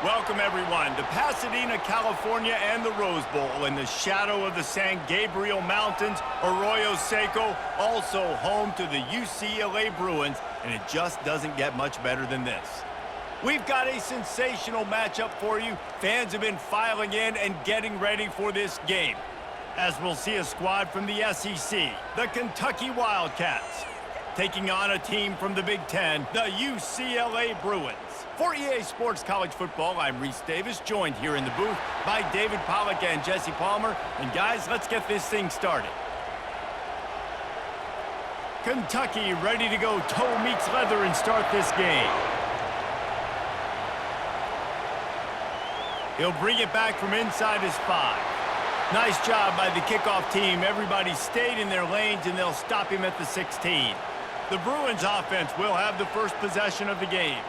Welcome, everyone, to Pasadena, California and the Rose Bowl in the shadow of the San Gabriel Mountains. Arroyo Seco, also home to the UCLA Bruins, and it just doesn't get much better than this. We've got a sensational matchup for you. Fans have been filing in and getting ready for this game, as we'll see a squad from the SEC, the Kentucky Wildcats, taking on a team from the Big Ten, the UCLA Bruins. For EA Sports College Football, I'm Reese Davis, joined here in the booth by David Pollack and Jesse Palmer. And guys, let's get this thing started. Kentucky ready to go toe meets leather and start this game. He'll bring it back from inside his 5. Nice job by the kickoff team. Everybody stayed in their lanes, and they'll stop him at the 16. The Bruins offense will have the first possession of the game.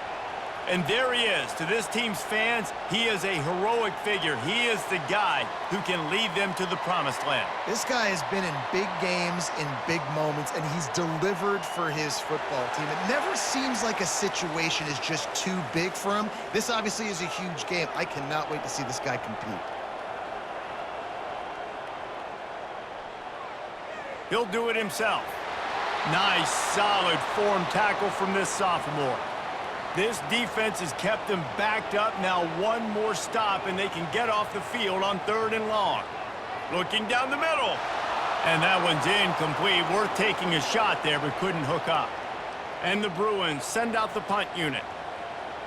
And there he is. To this team's fans, he is a heroic figure. He is the guy who can lead them to the promised land. This guy has been in big games, in big moments, and he's delivered for his football team. It never seems like a situation is just too big for him. This obviously is a huge game. I cannot wait to see this guy compete. He'll do it himself. Nice, solid form tackle from this sophomore. This defense has kept them backed up. Now one more stop, and they can get off the field on 3rd and long. Looking down the middle. And that one's incomplete. Worth taking a shot there, but couldn't hook up. And the Bruins send out the punt unit.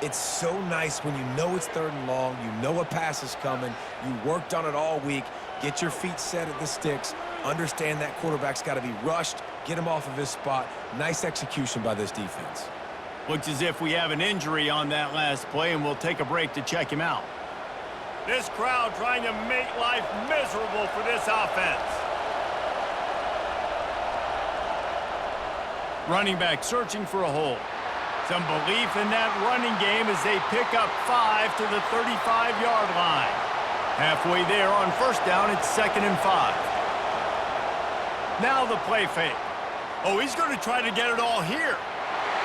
It's so nice when you know it's 3rd and long, you know a pass is coming, you worked on it all week, get your feet set at the sticks, understand that quarterback's got to be rushed, get him off of his spot. Nice execution by this defense. Looks as if we have an injury on that last play, and we'll take a break to check him out. This crowd trying to make life miserable for this offense. Running back searching for a hole. Some belief in that running game as they pick up 5 to the 35-yard line. Halfway there on 1st down, it's 2nd and 5. Now the play fake. Oh, he's going to try to get it all here.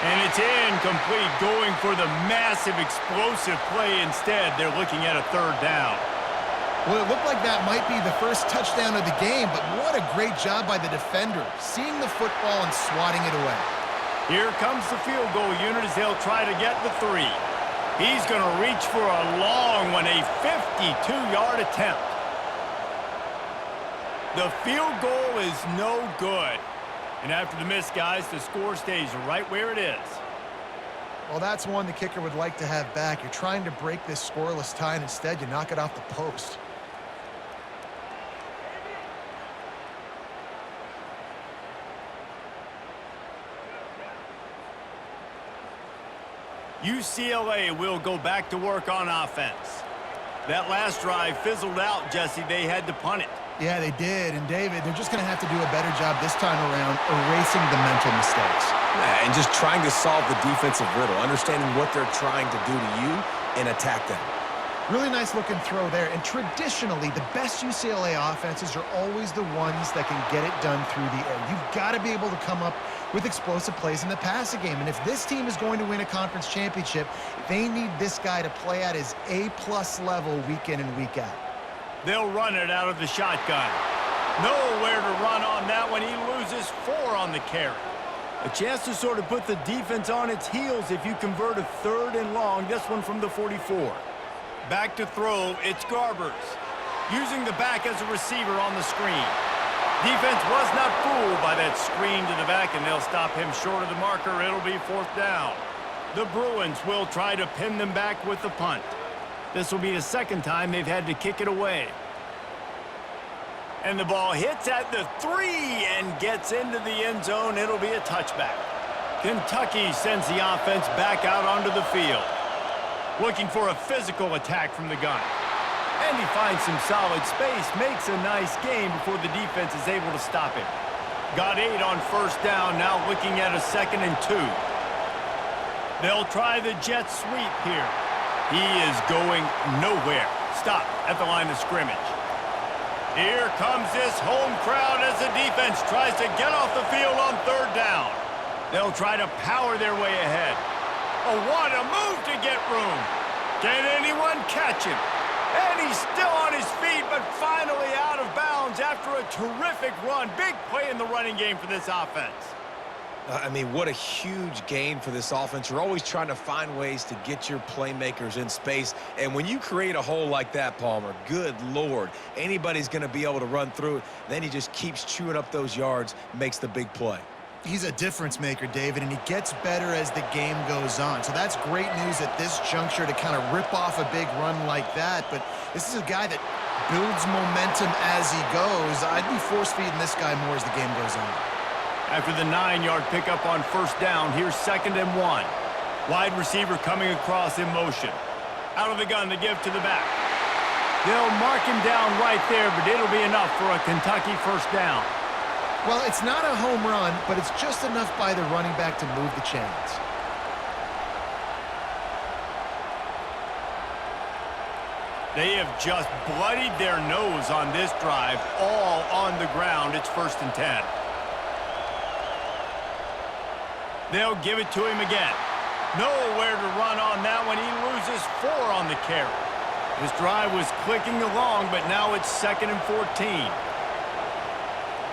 And it's incomplete, going for the massive explosive play instead. They're looking at a 3rd down. Well, it looked like that might be the first touchdown of the game, but what a great job by the defender, seeing the football and swatting it away. Here comes the field goal unit as they'll try to get the 3. He's going to reach for a long one, a 52-yard attempt. The field goal is no good. And after the miss, guys, the score stays right where it is. Well, that's one the kicker would like to have back. You're trying to break this scoreless tie, and instead you knock it off the post. UCLA will go back to work on offense. That last drive fizzled out, Jesse. They had to punt it. Yeah, they did. And, David, they're just going to have to do a better job this time around erasing the mental mistakes. Yeah, and just trying to solve the defensive riddle, understanding what they're trying to do to you and attack them. Really nice looking throw there. And traditionally, the best UCLA offenses are always the ones that can get it done through the air. You've got to be able to come up with explosive plays in the passing game. And if this team is going to win a conference championship, they need this guy to play at his A-plus level week in and week out. They'll run it out of the shotgun. Nowhere to run on that one. He loses 4 on the carry. A chance to sort of put the defense on its heels if you convert a 3rd and long. This one from the 44. Back to throw, it's Garbers. Using the back as a receiver on the screen. Defense was not fooled by that screen to the back, and they'll stop him short of the marker. It'll be 4th down. The Bruins will try to pin them back with the punt. This will be the 2nd time they've had to kick it away. And the ball hits at the 3 and gets into the end zone. It'll be a touchback. Kentucky sends the offense back out onto the field. Looking for a physical attack from the gun. And he finds some solid space, makes a nice game before the defense is able to stop him. Got 8 on 1st down, now looking at a 2nd and 2. They'll try the jet sweep here. He is going nowhere. Stop at the line of scrimmage. Here comes this home crowd as the defense tries to get off the field on 3rd down. They'll try to power their way ahead. Oh, what a move to get room. Can anyone catch him? And he's still on his feet, but finally out of bounds after a terrific run. Big play in the running game for this offense. I mean, what a huge gain for this offense. You're always trying to find ways to get your playmakers in space. And when you create a hole like that, Palmer, good Lord, anybody's going to be able to run through it. Then he just keeps chewing up those yards, makes the big play. He's a difference maker, David, and he gets better as the game goes on. So that's great news at this juncture to kind of rip off a big run like that. But this is a guy that builds momentum as he goes. I'd be force-feeding this guy more as the game goes on. After the 9-yard pickup on first down, here's 2nd and 1. Wide receiver coming across in motion. Out of the gun to give to the back. They'll mark him down right there, but it'll be enough for a Kentucky first down. Well, it's not a home run, but it's just enough by the running back to move the chains. They have just bloodied their nose on this drive, all on the ground. It's 1st and 10. They'll give it to him again. Nowhere to run on that one. He loses 4 on the carry. This drive was clicking along, but now it's 2nd and 14.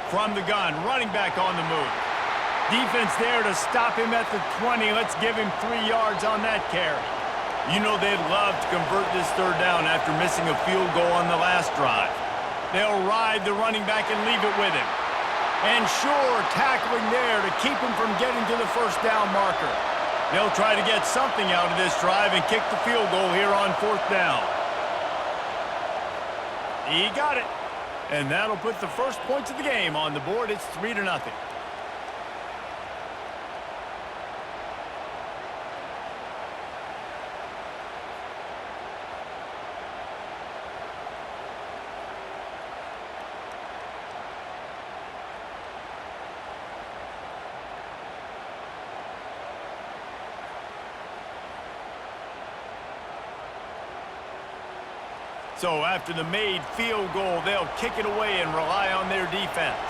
From the gun, running back on the move. Defense there to stop him at the 20. Let's give him 3 yards on that carry. You know they'd love to convert this 3rd down after missing a field goal on the last drive. They'll ride the running back and leave it with him. And sure, tackling there to keep him from getting to the first down marker. They'll try to get something out of this drive and kick the field goal here on 4th down. He got it. And that'll put the first points of the game on the board. It's 3-0. So after the made field goal, they'll kick it away and rely on their defense.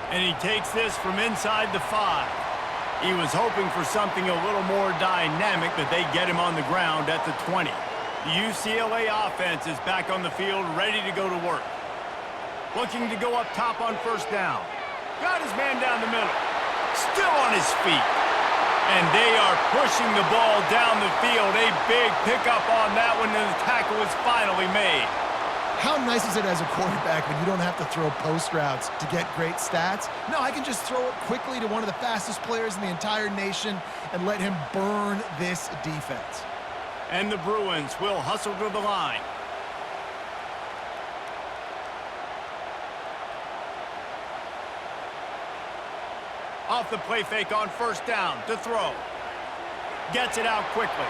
And he takes this from inside the 5. He was hoping for something a little more dynamic, but they get him on the ground at the 20. The UCLA offense is back on the field, ready to go to work. Looking to go up top on first down. Got his man down the middle. Still on his feet. And they are pushing the ball down the field. A big pickup on that one, and the tackle is finally made. How nice is it as a quarterback when you don't have to throw post routes to get great stats? No, I can just throw it quickly to one of the fastest players in the entire nation and let him burn this defense. And the Bruins will hustle to the line. Off the play fake on first down to throw. Gets it out quickly.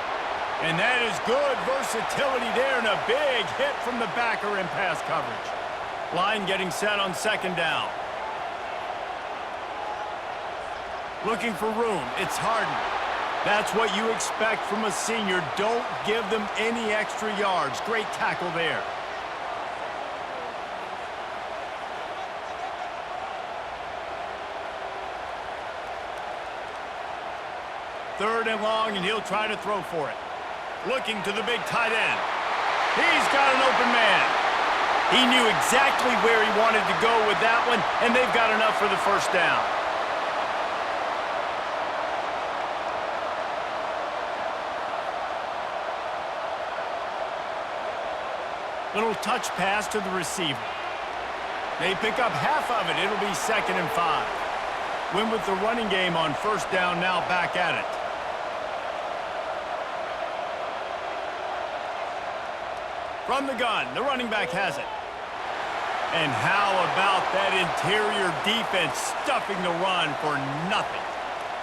And that is good versatility there and a big hit from the backer in pass coverage. Line getting set on 2nd down. Looking for room. It's Harden. That's what you expect from a senior. Don't give them any extra yards. Great tackle there. Third and long, and he'll try to throw for it. Looking to the big tight end. He's got an open man. He knew exactly where he wanted to go with that one, and they've got enough for the first down. Little touch pass to the receiver. They pick up half of it. It'll be 2nd and 5. Win with the running game on first down, now back at it. From the gun, the running back has it. And how about that interior defense stuffing the run for nothing?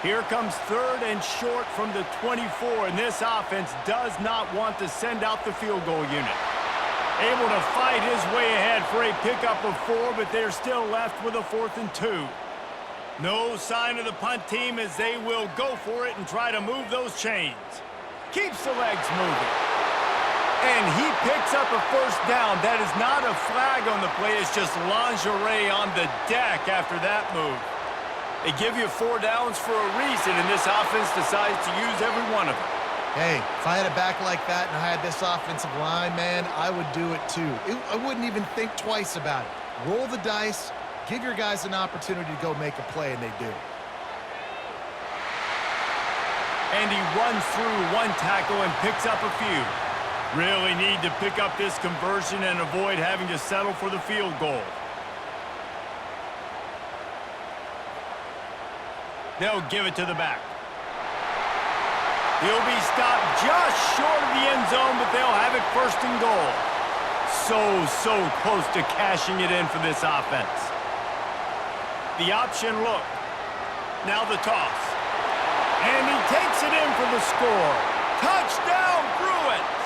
Here comes 3rd and short from the 24, and this offense does not want to send out the field goal unit. Able to fight his way ahead for a pickup of 4, but they're still left with a 4th and 2. No sign of the punt team as they will go for it and try to move those chains. Keeps the legs moving. And he picks up a first down. That is not a flag on the play. It's just lingerie on the deck after that move. They give you 4 downs for a reason, and this offense decides to use every one of them. Hey, if I had a back like that and I had this offensive line, man, I would do it too. I wouldn't even think twice about it. Roll the dice, give your guys an opportunity to go make a play, and they do. And he runs through 1 tackle and picks up a few. Really need to pick up this conversion and avoid having to settle for the field goal. They'll give it to the back. He'll be stopped just short of the end zone, but they'll have it 1st and goal. So close to cashing it in for this offense. The option look. Now the toss. And he takes it in for the score. Touchdown, Bruins!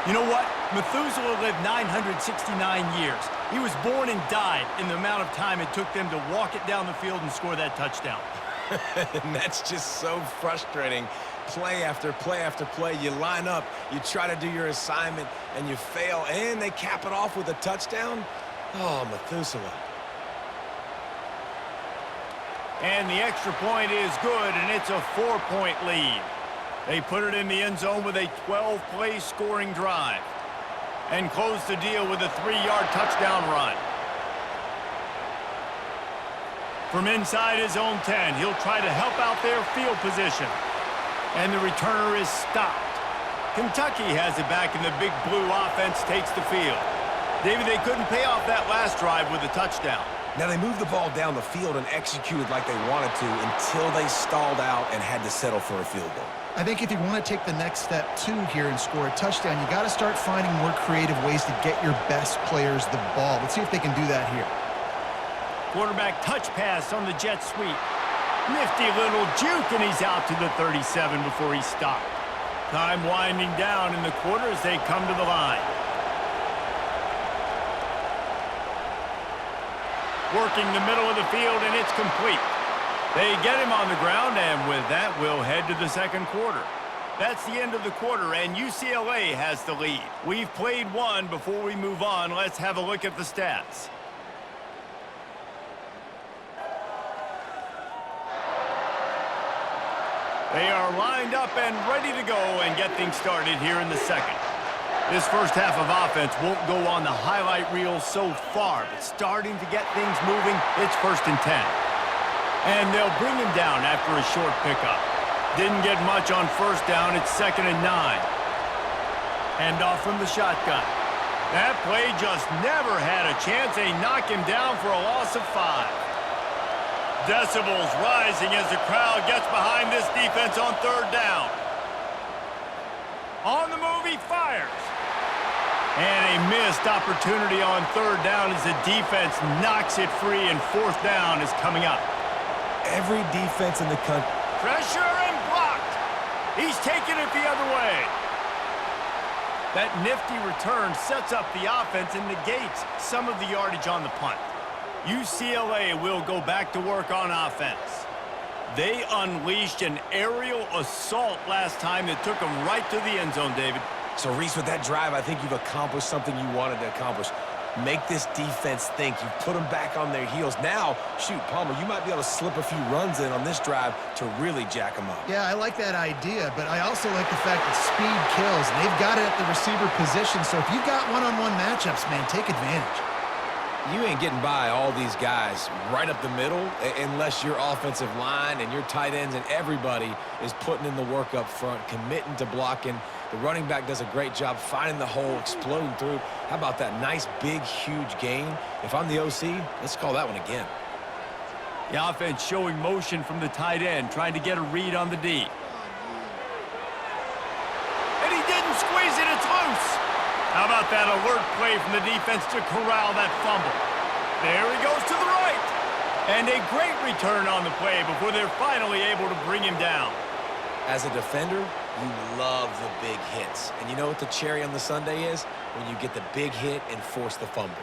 You know what? Methuselah lived 969 years. He was born and died in the amount of time it took them to walk it down the field and score that touchdown. And that's just so frustrating. Play after play after play. You line up, you try to do your assignment, and you fail, and they cap it off with a touchdown? Oh, Methuselah. And the extra point is good, and it's a 4-point lead. They put it in the end zone with a 12-play scoring drive and close the deal with a 3-yard touchdown run. From inside his own 10, he'll try to help out their field position. And the returner is stopped. Kentucky has it back, and the big blue offense takes the field. David, they couldn't pay off that last drive with a touchdown. Now, they moved the ball down the field and executed like they wanted to until they stalled out and had to settle for a field goal. I think if you want to take the next step, too, here and score a touchdown, you got to start finding more creative ways to get your best players the ball. Let's see if they can do that here. Quarterback touch pass on the jet sweep. Nifty little juke, and he's out to the 37 before he stopped. Time winding down in the quarter as they come to the line. Working the middle of the field, and it's complete. They get him on the ground, and with that, we'll head to the 2nd quarter. That's the end of the quarter, and UCLA has the lead. We've played one. Before we move on, let's have a look at the stats. They are lined up and ready to go and get things started here in the 2nd. This first half of offense won't go on the highlight reel so far, but starting to get things moving, it's 1st and 10. And they'll bring him down after a short pickup. Didn't get much on 1st down, it's 2nd and 9. Hand off from the shotgun. That play just never had a chance. They knock him down for a loss of 5. Decibels rising as the crowd gets behind this defense on 3rd down. On the move, he fires. And a missed opportunity on 3rd down as the defense knocks it free, and 4th down is coming up. Every defense in the country. Pressure and blocked. He's taking it the other way. That nifty return sets up the offense and negates some of the yardage on the punt. UCLA will go back to work on offense. They unleashed an aerial assault last time that took them right to the end zone, David. So, Reese, with that drive, I think you've accomplished something you wanted to accomplish. Make this defense think. You've put them back on their heels. Now, shoot, Palmer, you might be able to slip a few runs in on this drive to really jack them up. Yeah, I like that idea, but I also like the fact that speed kills, and they've got it at the receiver position. So if you've got one-on-one matchups, man, take advantage. You ain't getting by all these guys right up the middle unless your offensive line and your tight ends and everybody is putting in the work up front, committing to blocking. The running back does a great job finding the hole, exploding through. How about that nice, big, huge gain? If I'm the OC, let's call that one again. The offense showing motion from the tight end, trying to get a read on the D. And he didn't squeeze it, it's loose. How about that alert play from the defense to corral that fumble? There he goes to the right. And a great return on the play before they're finally able to bring him down. As a defender, you love the big hits. And you know what the cherry on the sundae is? When you get the big hit and force the fumble.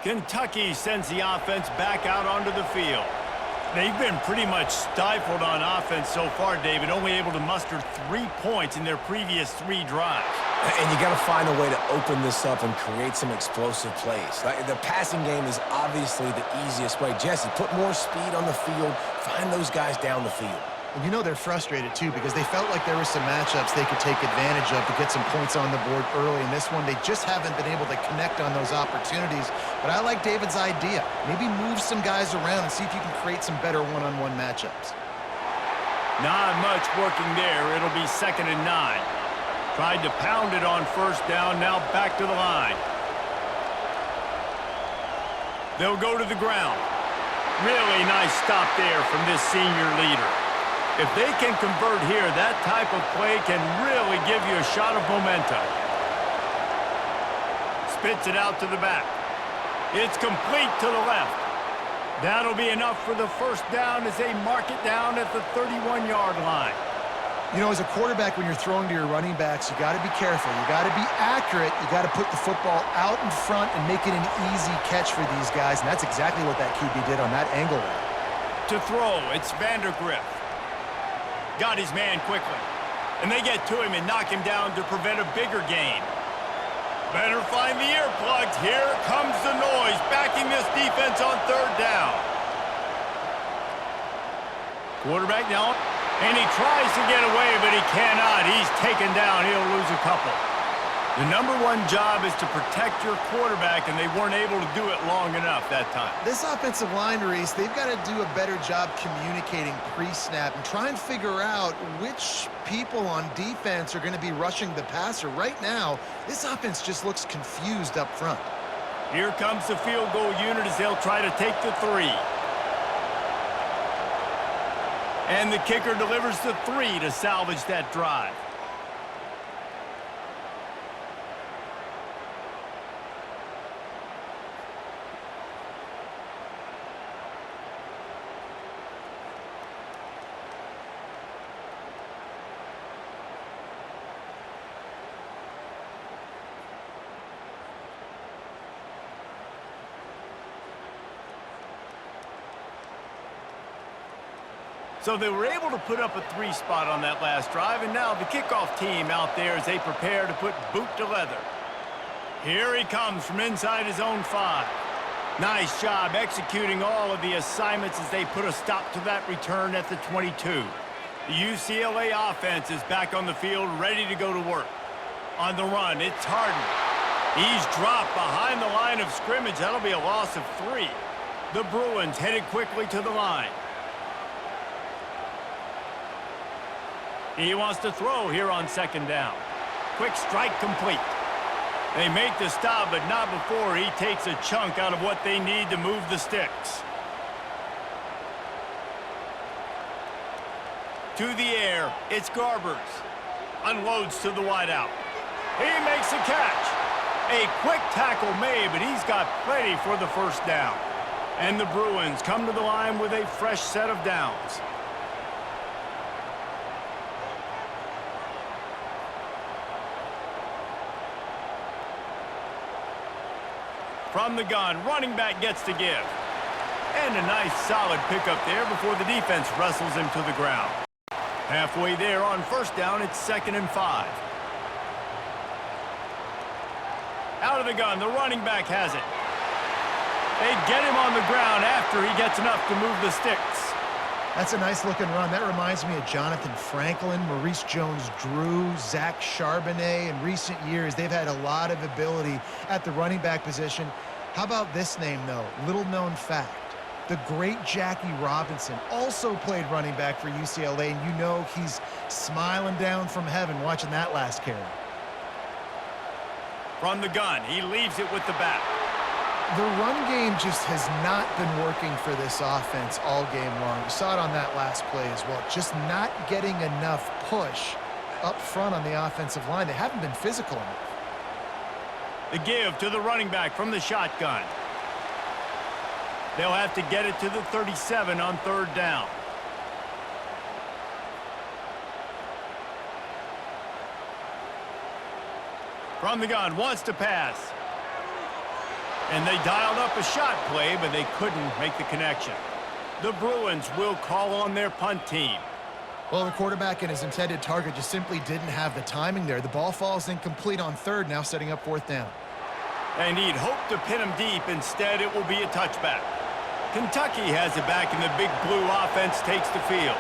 Kentucky sends the offense back out onto the field. They've been pretty much stifled on offense so far, David, only able to muster 3 points in their previous 3 drives. And you got to find a way to open this up and create some explosive plays. The passing game is obviously the easiest way. Jesse, put more speed on the field. Find those guys down the field. And you know they're frustrated, too, because they felt like there were some matchups they could take advantage of to get some points on the board early. In this one, they just haven't been able to connect on those opportunities. But I like David's idea. Maybe move some guys around and see if you can create some better one-on-one matchups. Not much working there. It'll be 2nd and 9. Tried to pound it on 1st down, now back to the line. They'll go to the ground. Really nice stop there from this senior leader. If they can convert here, that type of play can really give you a shot of momentum. Spits it out to the back. It's complete to the left. That'll be enough for the 1st down as they mark it down at the 31-yard line. You know, as a quarterback, when you're throwing to your running backs, you got to be careful. You got to be accurate. You got to put the football out in front and make it an easy catch for these guys, and that's exactly what that QB did on that angle route. To throw, it's Vandergriff. Got his man quickly. And they get to him and knock him down to prevent a bigger gain. Better find the earplugs. Here comes the noise, backing this defense on 3rd down. Quarterback now, and he tries to get away, but he cannot. He's taken down. He'll lose a couple. The #1 job is to protect your quarterback, and they weren't able to do it long enough that time. This offensive line, Reese, they've got to do a better job communicating pre-snap and try and figure out which people on defense are going to be rushing the passer. Right now, this offense just looks confused up front. Here comes the field goal unit as they'll try to take the 3. And the kicker delivers the 3 to salvage that drive. So they were able to put up a 3 spot on that last drive, and now the kickoff team out there as they prepare to put boot to leather. Here he comes from inside his own 5. Nice job executing all of the assignments as they put a stop to that return at the 22. The UCLA offense is back on the field, ready to go to work. On the run, it's Harden. He's dropped behind the line of scrimmage. That'll be a loss of 3. The Bruins headed quickly to the line. He wants to throw here on 2nd down. Quick strike complete. They make the stop, but not before he takes a chunk out of what they need to move the sticks. To the air, it's Garbers. Unloads to the wideout. He makes a catch. A quick tackle made, but he's got plenty for the 1st down. And the Bruins come to the line with a fresh set of downs. From the gun, running back gets to give. And a nice solid pickup there before the defense wrestles him to the ground. Halfway there on 1st down, it's 2nd and 5. Out of the gun, the running back has it. They get him on the ground after he gets enough to move the sticks. That's a nice-looking run. That reminds me of Jonathan Franklin, Maurice Jones-Drew, Zach Charbonnet. In recent years, they've had a lot of ability at the running back position. How about this name, though? Little-known fact. The great Jackie Robinson also played running back for UCLA, and you know he's smiling down from heaven watching that last carry. From the gun, he leaves it with the back. The run game just has not been working for this offense all game long. You saw it on that last play as well. Just not getting enough push up front on the offensive line. They haven't been physical enough. The give to the running back from the shotgun. They'll have to get it to the 37 on 3rd down. From the gun, wants to pass. And they dialed up a shot play, but they couldn't make the connection. The Bruins will call on their punt team. Well, the quarterback and his intended target just simply didn't have the timing there. The ball falls incomplete on third, now setting up fourth down. And he'd hoped to pin him deep. Instead, it will be a touchback. Kentucky has it back, and the Big Blue offense takes the field.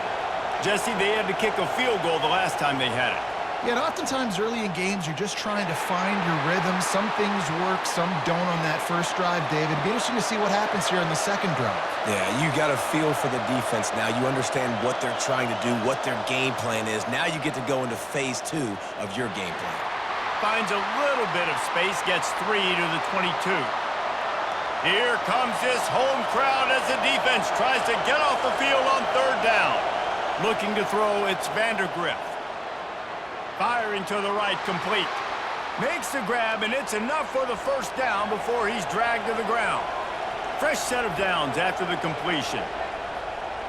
Jesse, they had to kick a field goal the last time they had it. Yeah, and oftentimes early in games, you're just trying to find your rhythm. Some things work, some don't on that first drive, David. It'd be interesting to see what happens here in the second drive. Yeah, you got a feel for the defense now. You understand what they're trying to do, what their game plan is. Now you get to go into phase 2 of your game plan. Finds a little bit of space, gets 3 to the 22. Here comes this home crowd as the defense tries to get off the field on third down. Looking to throw, it's Vandergrift. Firing to the right, complete. Makes the grab, and it's enough for the first down before he's dragged to the ground. Fresh set of downs after the completion.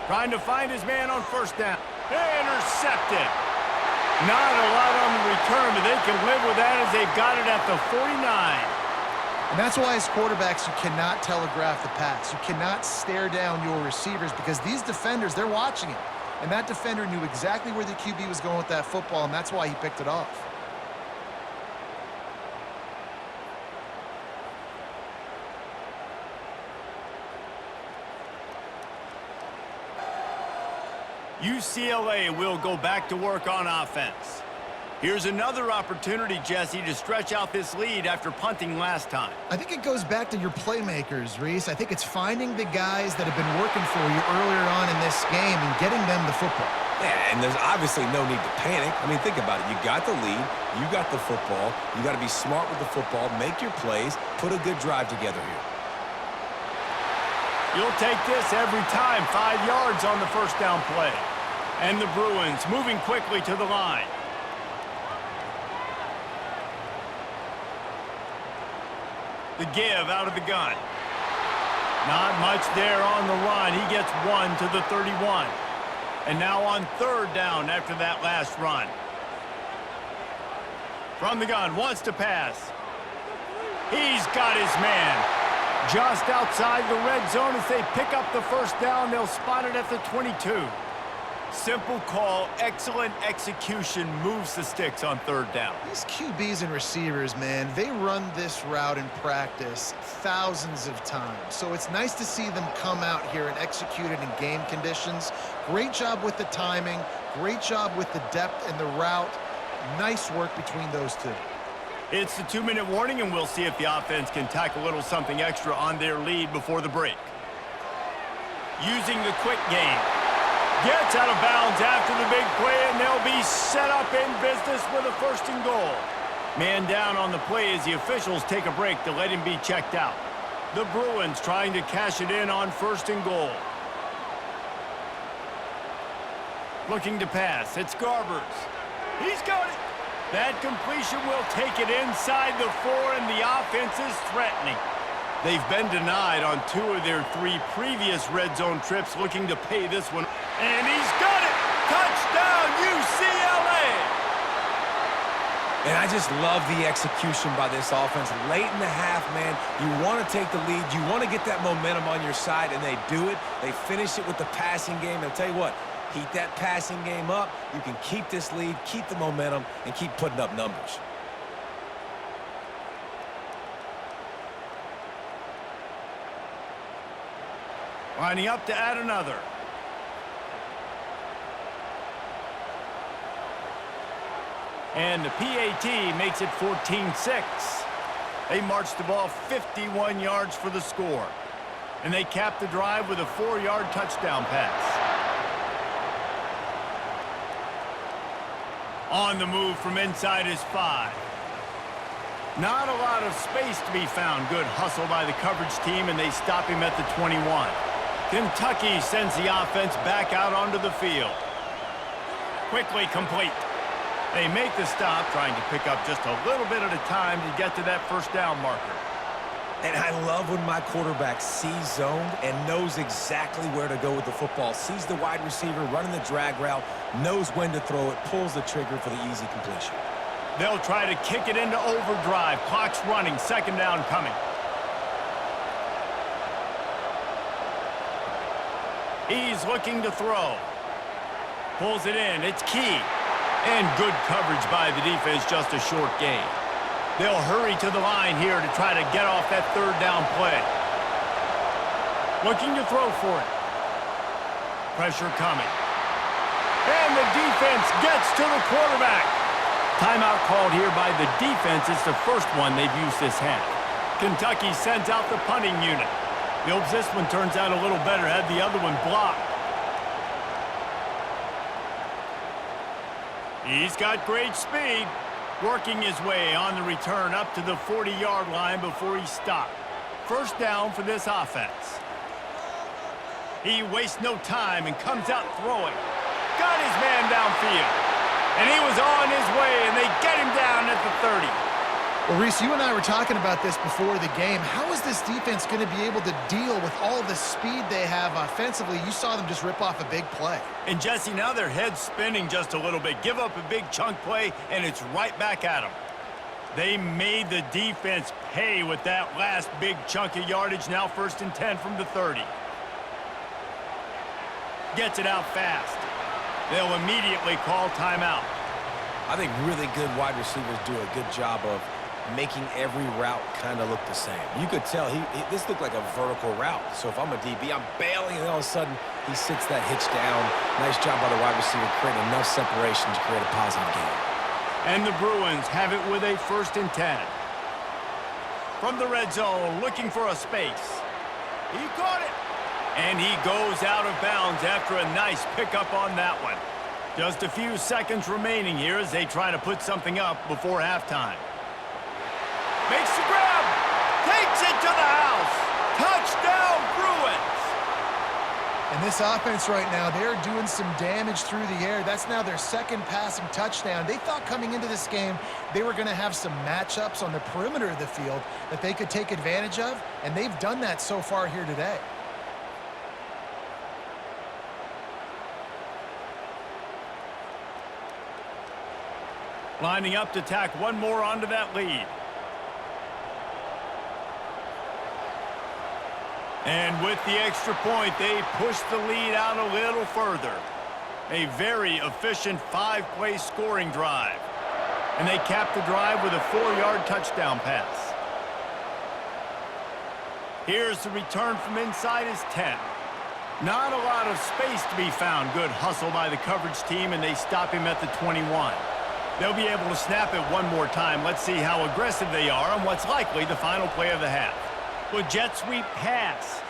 Trying to find his man on first down. Intercepted. Not a lot on the return, but they can live with that as they've got it at the 49. And that's why as quarterbacks, you cannot telegraph the pass. You cannot stare down your receivers because these defenders, they're watching it. And that defender knew exactly where the QB was going with that football, and that's why he picked it off. UCLA will go back to work on offense. Here's another opportunity, Jesse, to stretch out this lead after punting last time. I think it goes back to your playmakers, Reese. I think it's finding the guys that have been working for you earlier on in this game and getting them the football. Yeah, and there's obviously no need to panic. I mean, think about it. You got the lead. You got the football. You got to be smart with the football. Make your plays. Put a good drive together here. You'll take this every time. 5 yards on the first down play. And the Bruins moving quickly to the line. The give out of the gun. Not much there on the run. He gets 1 to the 31. And now on third down after that last run. From the gun, wants to pass. He's got his man. Just outside the red zone as they pick up the first down. They'll spot it at the 22. Simple call, excellent execution, moves the sticks on third down. These QBs and receivers, man, they run this route in practice thousands of times. So it's nice to see them come out here and execute it in game conditions. Great job with the timing, great job with the depth and the route. Nice work between those two. It's the 2-minute warning, and we'll see if the offense can tack a little something extra on their lead before the break. Using the quick game. Gets out of bounds after the big play, and they'll be set up in business with a 1st and goal. Man down on the play as the officials take a break to let him be checked out. The Bruins trying to cash it in on 1st and goal. Looking to pass. It's Garbers. He's got it. That completion will take it inside the 4, and the offense is threatening. They've been denied on 2 of their 3 previous red zone trips, looking to pay this one. And he's got it! Touchdown, UCLA! And I just love the execution by this offense. Late in the half, man, you want to take the lead. You want to get that momentum on your side, and they do it. They finish it with the passing game. And I'll tell you what, heat that passing game up. You can keep this lead, keep the momentum, and keep putting up numbers. Lining up to add another. And the PAT makes it 14-6. They march the ball 51 yards for the score. And they cap the drive with a 4-yard touchdown pass. On the move from inside his 5. Not a lot of space to be found. Good hustle by the coverage team, and they stop him at the 21. Kentucky sends the offense back out onto the field. Quickly complete. They make the stop, trying to pick up just a little bit at a time to get to that first down marker. And I love when my quarterback sees zoned and knows exactly where to go with the football. Sees the wide receiver running the drag route, knows when to throw it, pulls the trigger for the easy completion. They'll try to kick it into overdrive. Clock's running, 2nd down coming. He's looking to throw. Pulls it in. It's key. And good coverage by the defense, just a short gain. They'll hurry to the line here to try to get off that third down play. Looking to throw for it. Pressure coming. And the defense gets to the quarterback. Timeout called here by the defense. It's the first one they've used this half. Kentucky sends out the punting unit. Hopes this one turns out a little better. Had the other one blocked. He's got great speed. Working his way on the return up to the 40-yard line before he stopped. First down for this offense. He wastes no time and comes out throwing. Got his man downfield. And he was on his way, and they get him down at the 30. Well, Reese, you and I were talking about this before the game. How is this defense going to be able to deal with all the speed they have offensively? You saw them just rip off a big play. And, Jesse, now their head's spinning just a little bit. Give up a big chunk play, and it's right back at them. They made the defense pay with that last big chunk of yardage. Now 1st and 10 from the 30. Gets it out fast. They'll immediately call timeout. I think really good wide receivers do a good job of making every route kind of look the same. You could tell this looked like a vertical route. So if I'm a DB, I'm bailing, and all of a sudden he sits that hitch down. Nice job by the wide receiver creating enough separation to create a positive gain. And the Bruins have it with a 1st and 10. From the red zone, looking for a space. He caught it. And he goes out of bounds after a nice pickup on that one. Just a few seconds remaining here as they try to put something up before halftime. Makes the grab. Takes it to the house. Touchdown, Bruins. And this offense right now, they're doing some damage through the air. That's now their 2nd passing touchdown. They thought coming into this game they were going to have some matchups on the perimeter of the field that they could take advantage of, and they've done that so far here today. Lining up to tack one more onto that lead. And with the extra point, they push the lead out a little further. A very efficient 5-play scoring drive. And they cap the drive with a 4-yard touchdown pass. Here's the return from inside his 10. Not a lot of space to be found. Good hustle by the coverage team, and they stop him at the 21. They'll be able to snap it one more time. Let's see how aggressive they are on what's likely the final play of the half. With jet sweep pass.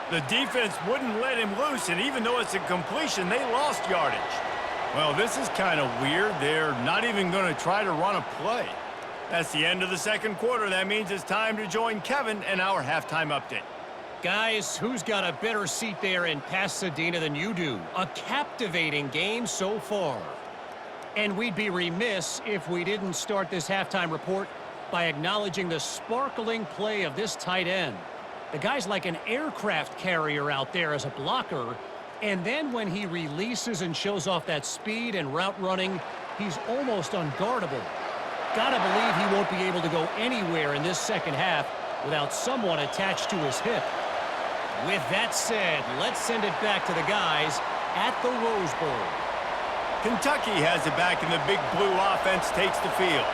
The defense wouldn't let him loose, and even though it's a completion, they lost yardage. Well, this is kind of weird. They're not even going to try to run a play. That's the end of the 2nd quarter. That means it's time to join Kevin and our halftime update. Guys, who's got a better seat there in Pasadena than you do? A captivating game so far. And we'd be remiss if we didn't start this halftime report by acknowledging the sparkling play of this tight end. The guy's like an aircraft carrier out there as a blocker, and then when he releases and shows off that speed and route running, he's almost unguardable. Gotta believe he won't be able to go anywhere in this 2nd half without someone attached to his hip. With that said, let's send it back to the guys at the Rose Bowl. Kentucky has it back, and the big blue offense takes the field.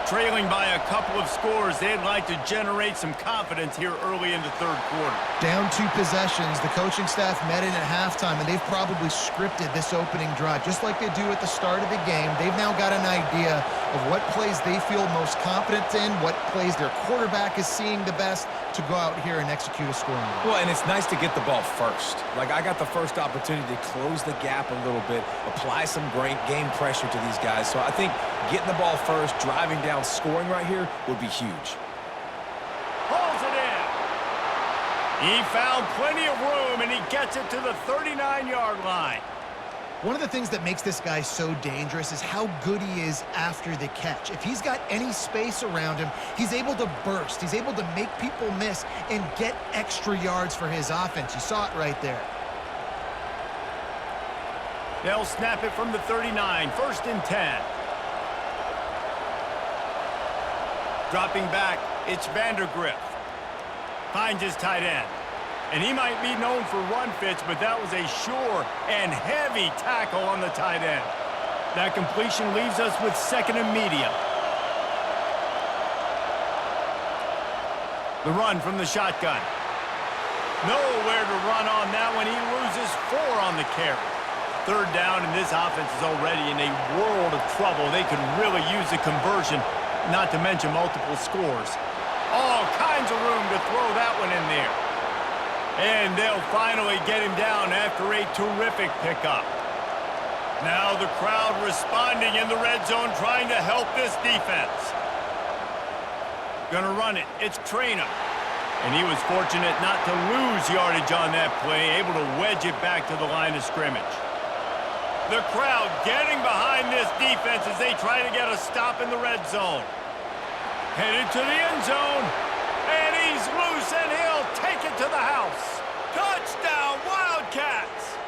Trailing by a couple of scores, they'd like to generate some confidence here early in the 3rd quarter. Down 2 possessions, the coaching staff met in at halftime, and they've probably scripted this opening drive. Just like they do at the start of the game, they've now got an idea of what plays they feel most confident in, what plays their quarterback is seeing the best to go out here and execute a scoring run. Well, and it's nice to get the ball first. Like, I got the first opportunity to close the gap a little bit, apply some great game pressure to these guys. So I think getting the ball first, driving down, scoring right here would be huge. Pulls it in. He found plenty of room, and he gets it to the 39-yard line. One of the things that makes this guy so dangerous is how good he is after the catch. If he's got any space around him, he's able to burst. He's able to make people miss and get extra yards for his offense. You saw it right there. They'll snap it from the 39, 1st and 10. Dropping back, it's Vandergrift. Finds his tight end. And he might be known for run fits, but that was a sure and heavy tackle on the tight end. That completion leaves us with second and medium. The run from the shotgun. Nowhere to run on that one. He loses 4 on the carry. Third down, and this offense is already in a world of trouble. They could really use a conversion, not to mention multiple scores. All kinds of room to throw that one in there. And they'll finally get him down after a terrific pickup. Now the crowd responding in the red zone, trying to help this defense. Gonna run it. It's Trainer. And he was fortunate not to lose yardage on that play, able to wedge it back to the line of scrimmage. The crowd getting behind this defense as they try to get a stop in the red zone. Headed to the end zone. And he's loose, and he'll take it to the house. Touchdown, Wildcats!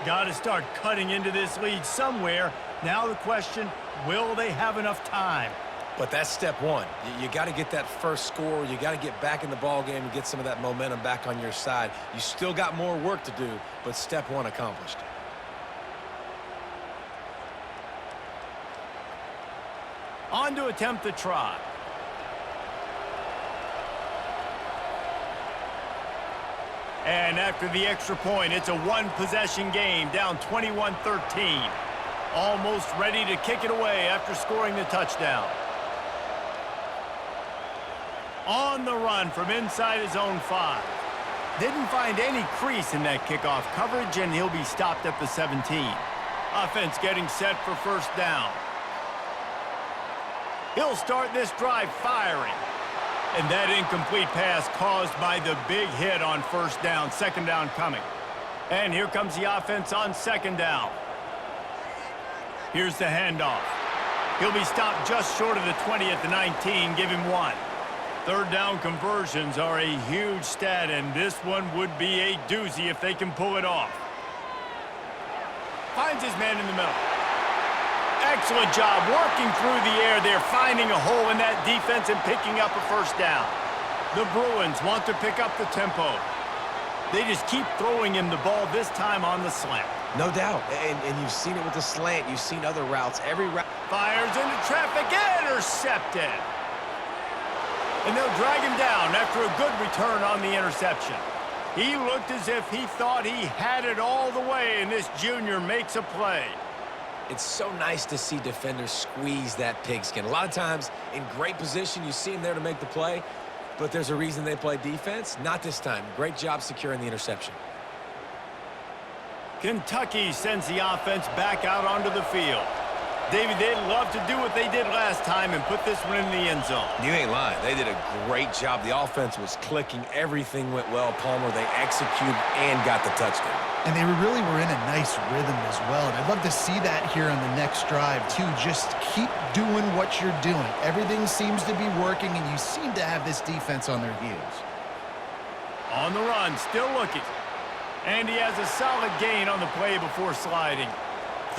Got to start cutting into this lead somewhere. Now the question, will they have enough time? But that's step one. You got to get that first score. You got to get back in the ball game and get some of that momentum back on your side. You still got more work to do, but step one accomplished. On to attempt the try. And after the extra point, it's a one-possession game, down 21-13. Almost ready to kick it away after scoring the touchdown. On the run from inside his own 5. Didn't find any crease in that kickoff coverage, and he'll be stopped at the 17. Offense getting set for first down. He'll start this drive firing. And that incomplete pass caused by the big hit on first down. Second down coming. And here comes the offense on second down. Here's the handoff. He'll be stopped just short of the 20 at the 19. Give him 1. Third down conversions are a huge stat, and this one would be a doozy if they can pull it off. Finds his man in the middle. Excellent job working through the air there, finding a hole in that defense and picking up a first down. The Bruins want to pick up the tempo. They just keep throwing him the ball, this time on the slant. No doubt, and you've seen it with the slant. You've seen other routes. Every route. Fires into traffic, intercepted. And they'll drag him down after a good return on the interception. He looked as if he thought he had it all the way, and this junior makes a play. It's so nice to see defenders squeeze that pigskin. A lot of times, in great position, you see them there to make the play, but there's a reason they play defense. Not this time. Great job securing the interception. Kentucky sends the offense back out onto the field. David, they'd love to do what they did last time and put this one in the end zone. You ain't lying. They did a great job. The offense was clicking. Everything went well. Palmer, they executed and got the touchdown. And they really were in a nice rhythm as well. And I'd love to see that here on the next drive, too. Just keep doing what you're doing. Everything seems to be working, and you seem to have this defense on their heels. On the run, still looking. And he has a solid gain on the play before sliding.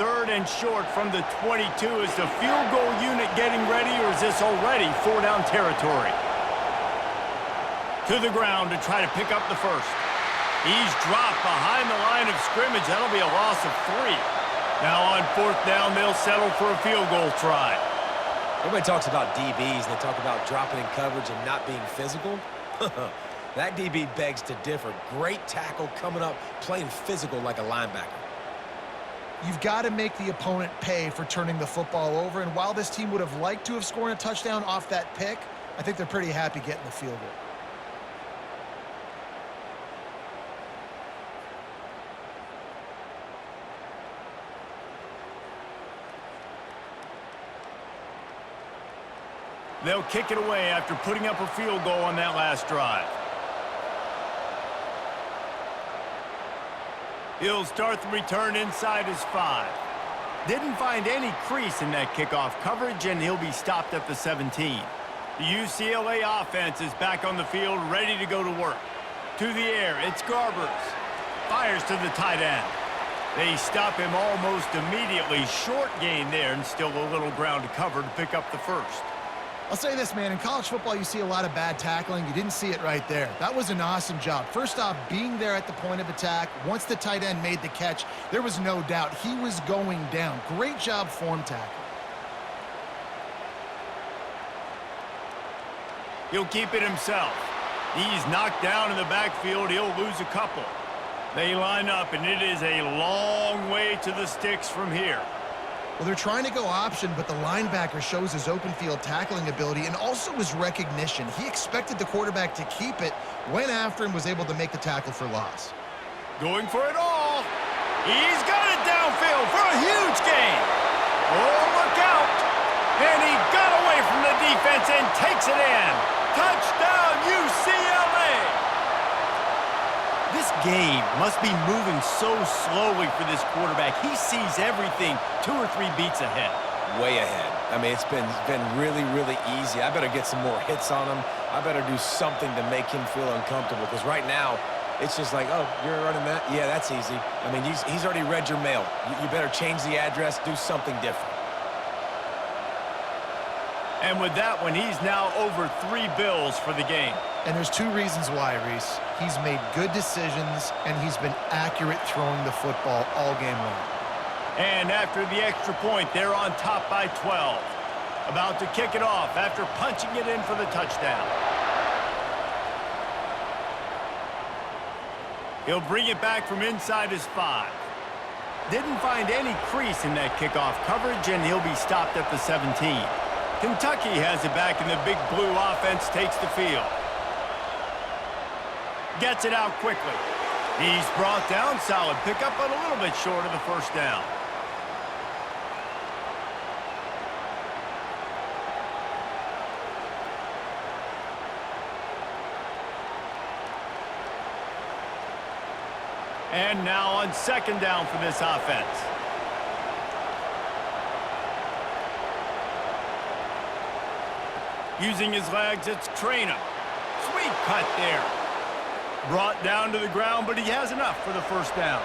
Third and short from the 22. Is the field goal unit getting ready, or is this already 4-down territory? To the ground to try to pick up the first. He's dropped behind the line of scrimmage. That'll be a loss of 3. Now on fourth down, they'll settle for a field goal try. Everybody talks about DBs, and they talk about dropping in coverage and not being physical. That DB begs to differ. Great tackle coming up, playing physical like a linebacker. You've got to make the opponent pay for turning the football over, and while this team would have liked to have scored a touchdown off that pick, I think they're pretty happy getting the field goal. They'll kick it away after putting up a field goal on that last drive. He'll start the return inside his 5. Didn't find any crease in that kickoff coverage, and he'll be stopped at the 17. The UCLA offense is back on the field, ready to go to work. To the air, it's Garbers. Fires to the tight end. They stop him almost immediately. Short gain there, and still a little ground to cover to pick up the first. I'll say this, man. In college football, you see a lot of bad tackling. You didn't see it right there. That was an awesome job. First off, being there at the point of attack. Once the tight end made the catch, there was no doubt he was going down. Great job form tackle. He'll keep it himself. He's knocked down in the backfield. He'll lose a couple. They line up, and it is a long way to the sticks from here. Well, they're trying to go option, but the linebacker shows his open field tackling ability and also his recognition. He expected the quarterback to keep it, went after him, was able to make the tackle for loss. Going for it all. He's got it downfield for a huge gain. Oh, look out. And he got away from the defense and takes it in. Touchdown, UCLA. This game must be moving so slowly for this quarterback. He sees everything 2 or 3 beats ahead. Way ahead. I mean, it's been really, really easy. I better get some more hits on him. I better do something to make him feel uncomfortable, because right now, it's just like, oh, you're running that? Yeah, that's easy. I mean, he's already read your mail. You better change the address, do something different. And with that one, he's now over 3 bills for the game. And there's 2 reasons why, Reese. He's made good decisions, and he's been accurate throwing the football all game long. And after the extra point, they're on top by 12. About to kick it off after punching it in for the touchdown. He'll bring it back from inside his 5. Didn't find any crease in that kickoff coverage, and he'll be stopped at the 17. Kentucky has it back, and the big blue offense takes the field. Gets it out quickly. He's brought down. Solid pickup, but a little bit short of the first down. And now on 2nd down for this offense. Using his legs, it's Trainer. Sweet cut there. Brought down to the ground, but he has enough for the first down.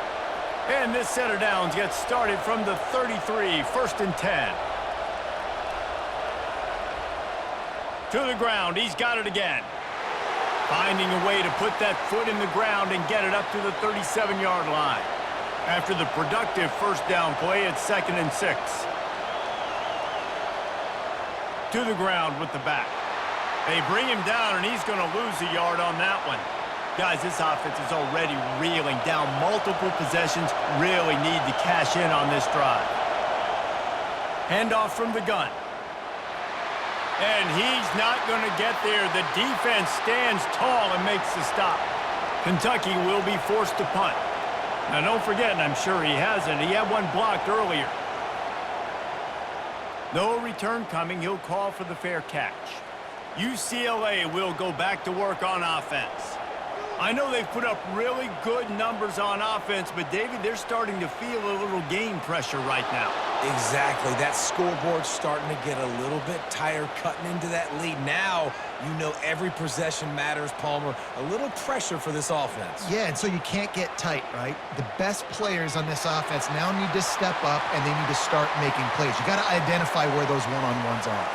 And this set of downs gets started from the 33, 1st and 10. To the ground, he's got it again. Finding a way to put that foot in the ground and get it up to the 37-yard line. After the productive first down play, it's 2nd and 6. To the ground with the back. They bring him down, and he's going to lose a yard on that one. Guys, this offense is already reeling down multiple possessions. Really need to cash in on this drive. Handoff from the gun. And he's not going to get there. The defense stands tall and makes the stop. Kentucky will be forced to punt. Now, don't forget, and I'm sure he hasn't, he had one blocked earlier. No return coming. He'll call for the fair catch. UCLA will go back to work on offense. I know they've put up really good numbers on offense, but, David, they're starting to feel a little game pressure right now. Exactly. That scoreboard's starting to get a little bit tired cutting into that lead. Now, you know every possession matters, Palmer. A little pressure for this offense. Yeah, and so you can't get tight, right? The best players on this offense now need to step up, and they need to start making plays. You got to identify where those one-on-ones are.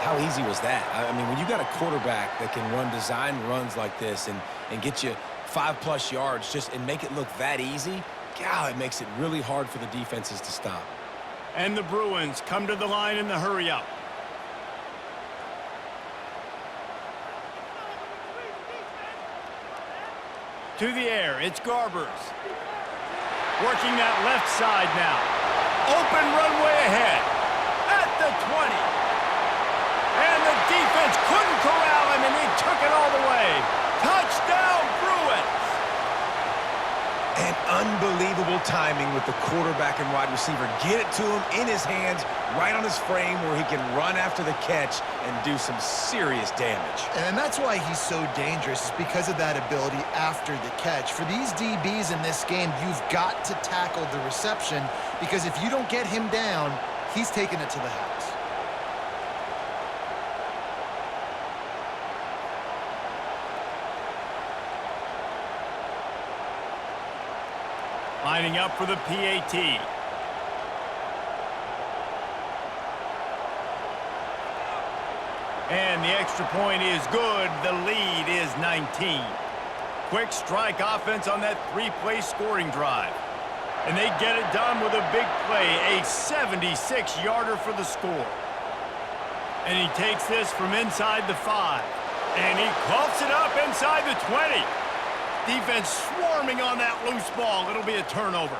How easy was that? I mean, when you got a quarterback that can run design runs like this and get you 5+ yards and make it look that easy, God, it makes it really hard for the defenses to stop. And the Bruins come to the line in the hurry-up. To the air, it's Garbers. Working that left side now. Open runway ahead. At the 20. And the defense couldn't corral him, and he took it all the way. Touchdown, Bruins! And unbelievable timing with the quarterback and wide receiver. Get it to him in his hands, right on his frame, where he can run after the catch and do some serious damage. And that's why he's so dangerous, is because of that ability after the catch. For these DBs in this game, you've got to tackle the reception, because if you don't get him down, he's taking it to the house. Lining up for the PAT. And the extra point is good. The lead is 19. Quick strike offense on that three-play scoring drive. And they get it done with a big play, a 76-yarder for the score. And he takes this from inside the 5. And he clumps it up inside the 20. Defense swarming on that loose ball. It'll be a turnover.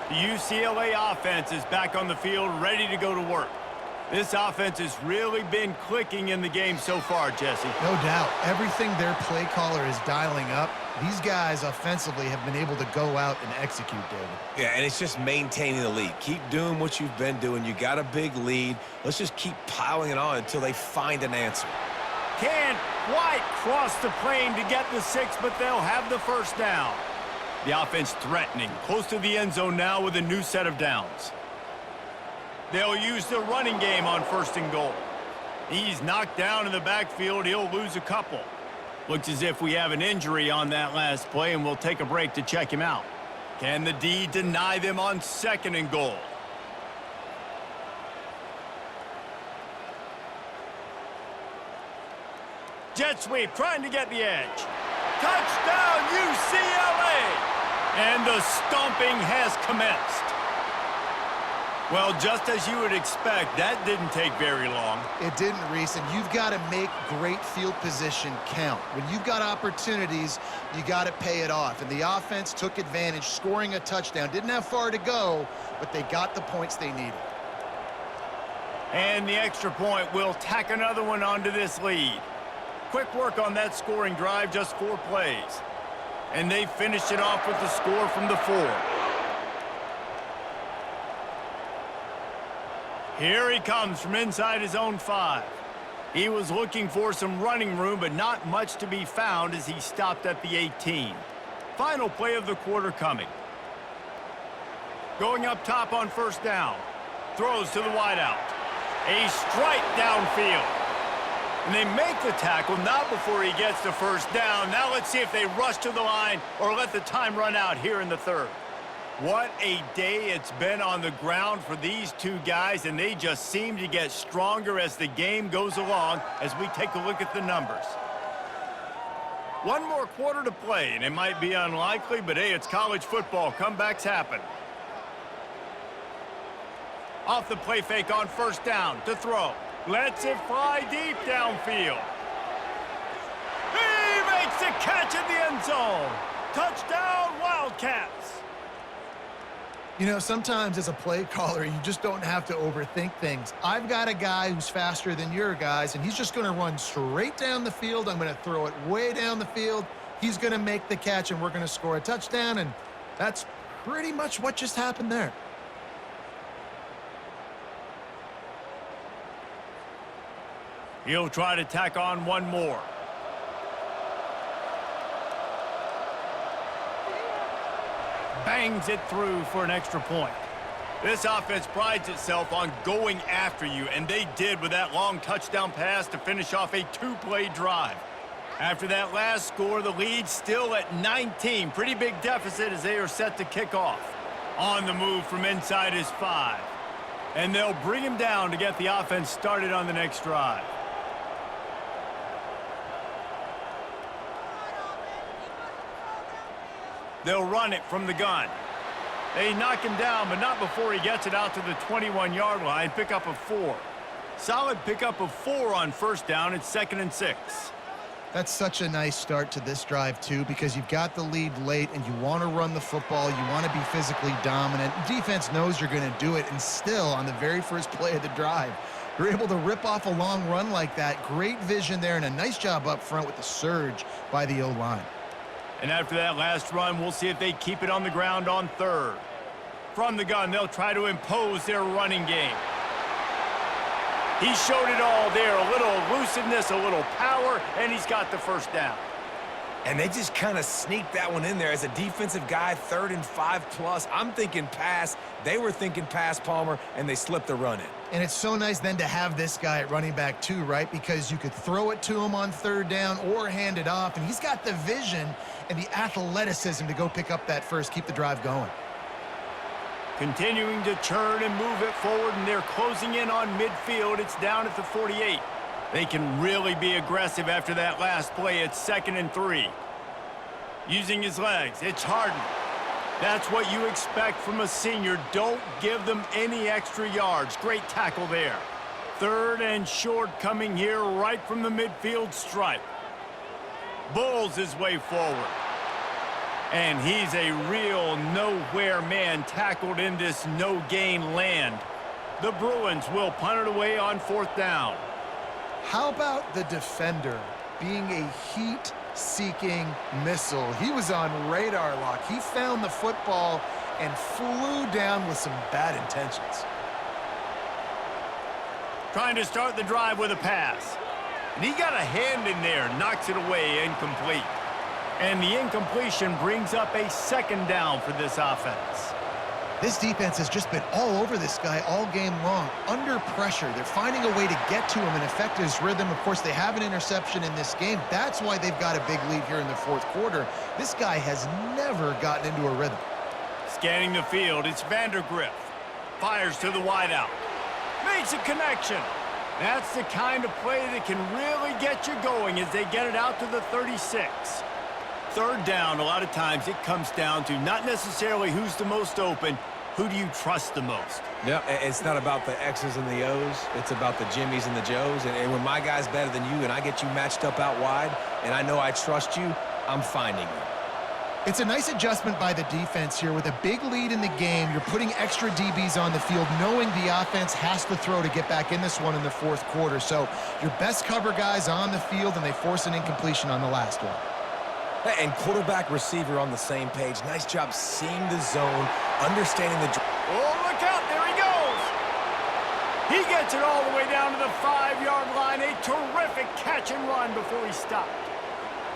The UCLA offense is back on the field, ready to go to work. This offense has really been clicking in the game so far, Jesse. No doubt. Everything their play caller is dialing up, these guys offensively have been able to go out and execute, David. Yeah, and it's just maintaining the lead. Keep doing what you've been doing. You got a big lead. Let's just keep piling it on until they find an answer. Can't quite cross the plane to get the 6, but they'll have the first down. The offense threatening, close to the end zone now with a new set of downs. They'll use the running game on 1st and goal. He's knocked down in the backfield. He'll lose a couple. Looks as if we have an injury on that last play, and we'll take a break to check him out. Can the D deny them on 2nd and goal? Jet sweep, trying to get the edge. Touchdown, UCLA! And the stomping has commenced. Well, just as you would expect, that didn't take very long. It didn't, Reese, and you've got to make great field position count. When you've got opportunities, you got to pay it off. And the offense took advantage, scoring a touchdown. Didn't have far to go, but they got the points they needed. And the extra point will tack another one onto this lead. Quick work on that scoring drive, just 4 plays. And they finished it off with the score from the 4. Here he comes from inside his own 5. He was looking for some running room, but not much to be found as he stopped at the 18. Final play of the quarter coming. Going up top on 1st down. Throws to the wideout. A strike downfield. And they make the tackle, not before he gets the 1st down. Now let's see if they rush to the line or let the time run out here in the 3rd. What a day it's been on the ground for these two guys, and they just seem to get stronger as the game goes along as we take a look at the numbers. One more quarter to play, and it might be unlikely, but hey, it's college football. Comebacks happen. Off the play fake on 1st down to throw. Lets it fly deep downfield. He makes the catch in the end zone. Touchdown, Wildcats. You know, sometimes as a play caller, you just don't have to overthink things. I've got a guy who's faster than your guys, and he's just going to run straight down the field. I'm going to throw it way down the field. He's going to make the catch, and we're going to score a touchdown, and that's pretty much what just happened there. He'll try to tack on one more. Bangs it through for an extra point. This offense prides itself on going after you, and they did with that long touchdown pass to finish off a 2-play drive. After that last score, the lead still at 19. Pretty big deficit as they are set to kick off. On the move from inside his 5. And they'll bring him down to get the offense started on the next drive. They'll run it from the gun. They knock him down, but not before he gets it out to the 21-yard line. Pick up a 4. Solid pickup of 4 on 1st down. It's 2nd and 6. That's such a nice start to this drive, too, because you've got the lead late and you want to run the football. You want to be physically dominant. Defense knows you're going to do it, and still, on the very first play of the drive, you're able to rip off a long run like that. Great vision there and a nice job up front with the surge by the O-line. And after that last run, we'll see if they keep it on the ground on 3rd. From the gun, they'll try to impose their running game. He showed it all there. A little elusiveness, a little power, and he's got the 1st down. And they just kind of sneaked that one in there as a defensive guy, 3rd and 5+. I'm thinking pass. They were thinking pass, Palmer, and they slipped the run in. And it's so nice then to have this guy at running back too, right? Because you could throw it to him on 3rd down or hand it off, and he's got the vision and the athleticism to go pick up that first, keep the drive going. Continuing to churn and move it forward, and they're closing in on midfield. It's down at the 48. They can really be aggressive after that last play. It's 2nd and 3. Using his legs, it's Harden. That's what you expect from a senior. Don't give them any extra yards. Great tackle there. 3rd and short coming here right from the midfield stripe. Bulls his way forward. And he's a real nowhere man tackled in this no-gain land. The Bruins will punt it away on 4th down. How about the defender being a heat-seeking missile? He was on radar lock. He found the football and flew down with some bad intentions. Trying to start the drive with a pass. And he got a hand in there, knocks it away, incomplete. And the incompletion brings up a 2nd down for this offense. This defense has just been all over this guy all game long. Under pressure, they're finding a way to get to him and affect his rhythm. Of course, they have an interception in this game. That's why they've got a big lead here in the 4th quarter. This guy has never gotten into a rhythm. Scanning the field, it's Vandergrift. Fires to the wideout. Makes a connection. That's the kind of play that can really get you going as they get it out to the 36. 3rd down, a lot of times it comes down to not necessarily who's the most open, who do you trust the most? Yeah, it's not about the X's and the O's. It's about the Jimmies and the Joes. And when my guy's better than you and I get you matched up out wide and I know I trust you, I'm finding you. It's a nice adjustment by the defense here. With a big lead in the game, you're putting extra DBs on the field, knowing the offense has to throw to get back in this one in the 4th quarter. So your best cover guys on the field, and they force an incompletion on the last one. And quarterback, receiver on the same page. Nice job seeing the zone, understanding the... Oh, look out. There he goes. He gets it all the way down to the 5-yard line. A terrific catch and run before he stopped.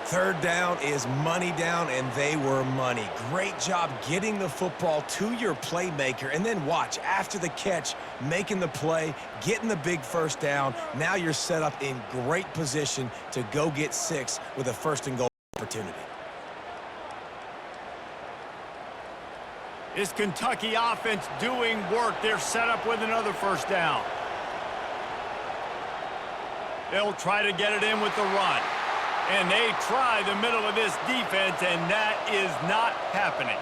3rd down is money down, and they were money. Great job getting the football to your playmaker, and then watch, after the catch, making the play, getting the big 1st down. Now you're set up in great position to go get 6 with a 1st and goal opportunity. This Kentucky offense doing work. They're set up with another 1st down. They'll try to get it in with the run. And they try the middle of this defense, and that is not happening.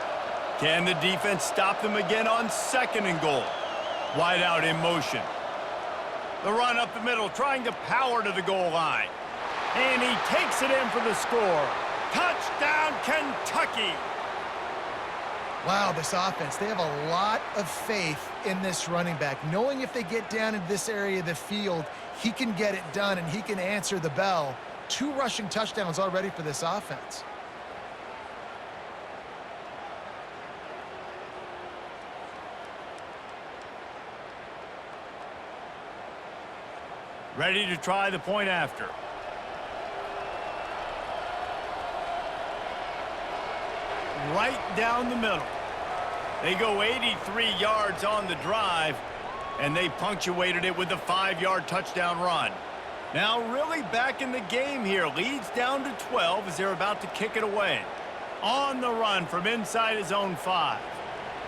Can the defense stop them again on 2nd and goal? Wide out in motion. The run up the middle, trying to power to the goal line. And he takes it in for the score. Touchdown, Kentucky! Wow, this offense, they have a lot of faith in this running back, knowing if they get down into this area of the field, he can get it done and he can answer the bell. 2 rushing touchdowns already for this offense. Ready to try the point after. Right down the middle. They go 83 yards on the drive, and they punctuated it with a 5-yard touchdown run. Now really back in the game here. Leads down to 12 as they're about to kick it away. On the run from inside his own 5.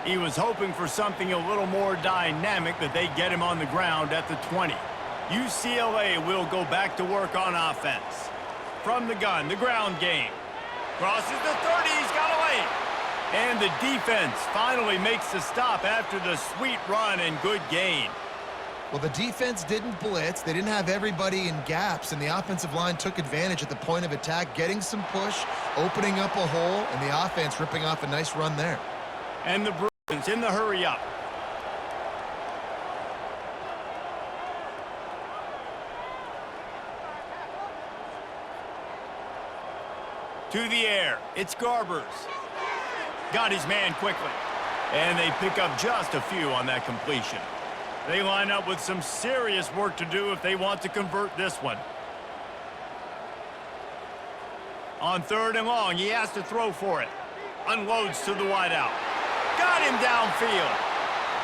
He was hoping for something a little more dynamic, but they get him on the ground at the 20. UCLA will go back to work on offense. From the gun, the ground game. Crosses the 30, he's got away. And the defense finally makes the stop after the sweet run and good gain. Well, the defense didn't blitz. They didn't have everybody in gaps, and the offensive line took advantage at the point of attack, getting some push, opening up a hole, and the offense ripping off a nice run there. And the Bruins in the hurry up. To the air, it's Garbers. Got his man quickly. And they pick up just a few on that completion. They line up with some serious work to do if they want to convert this one. On 3rd and long, he has to throw for it. Unloads to the wideout. Got him downfield.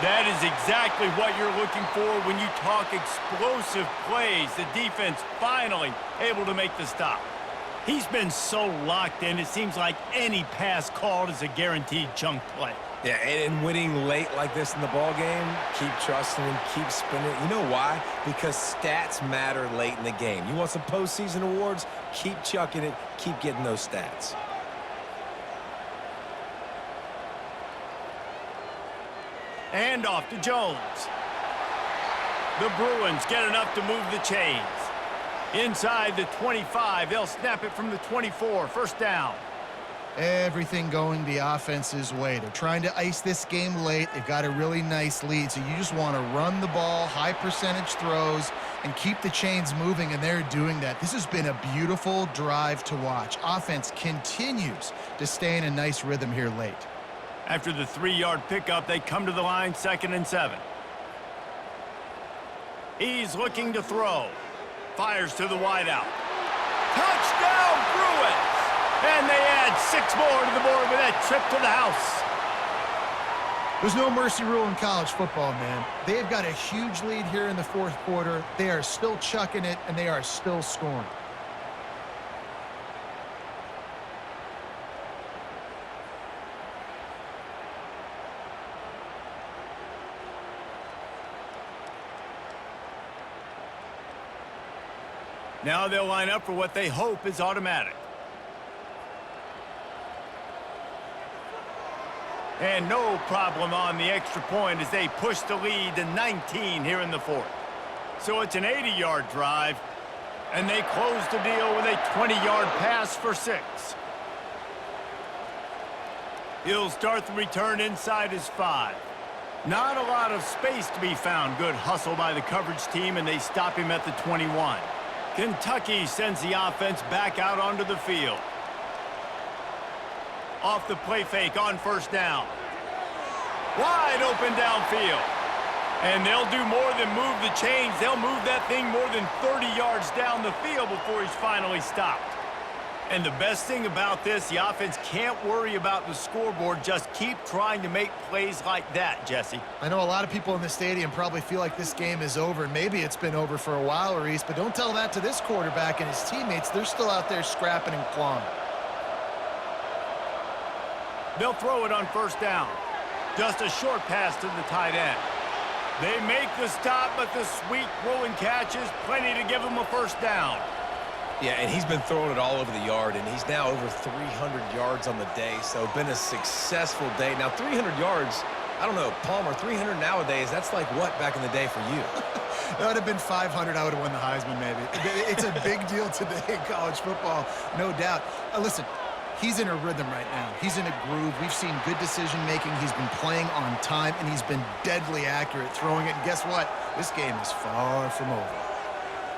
That is exactly what you're looking for when you talk explosive plays. The defense finally able to make the stop. He's been so locked in, it seems like any pass called is a guaranteed chunk play. Yeah, and winning late like this in the ball game, keep trusting him, keep spinning. You know why? Because stats matter late in the game. You want some postseason awards? Keep chucking it, keep getting those stats. And off to Jones. The Bruins get enough to move the chains. Inside the 25, they'll snap it from the 24. First down. Everything going the offense's way. They're trying to ice this game late. They've got a really nice lead, so you just want to run the ball, high percentage throws, and keep the chains moving, and they're doing that. This has been a beautiful drive to watch. Offense continues to stay in a nice rhythm here late. After the 3-yard pickup, they come to the line, 2nd and 7. He's looking to throw. Fires to the wideout. Touchdown, Bruins! And they add 6 more to the board with that trip to the house. There's no mercy rule in college football, man. They've got a huge lead here in the 4th quarter. They are still chucking it, and they are still scoring. Now they'll line up for what they hope is automatic. And no problem on the extra point as they push the lead to 19 here in the 4th. So it's an 80-yard drive, and they close the deal with a 20-yard pass for 6. He'll start the return inside his 5. Not a lot of space to be found. Good hustle by the coverage team, and they stop him at the 21. Kentucky sends the offense back out onto the field. Off the play fake on first down. Wide open downfield. And they'll do more than move the chains. They'll move that thing more than 30 yards down the field before he's finally stopped. And the best thing about this, the offense can't worry about the scoreboard. Just keep trying to make plays like that, Jesse. I know a lot of people in the stadium probably feel like this game is over, and maybe it's been over for a while, Reese, but don't tell that to this quarterback and his teammates. They're still out there scrapping and clawing. They'll throw it on first down. Just a short pass to the tight end. They make the stop, but the sweet throw and catch is plenty to give them a first down. Yeah, and he's been throwing it all over the yard, and he's now over 300 yards on the day, so been a successful day. Now, 300 yards, I don't know, Palmer, 300 nowadays, that's like what back in the day for you? That would have been 500. I would have won the Heisman, maybe. It's a big deal today in college football, no doubt. Listen, he's in a rhythm right now. He's in a groove. We've seen good decision-making. He's been playing on time, and he's been deadly accurate throwing it. And guess what? This game is far from over.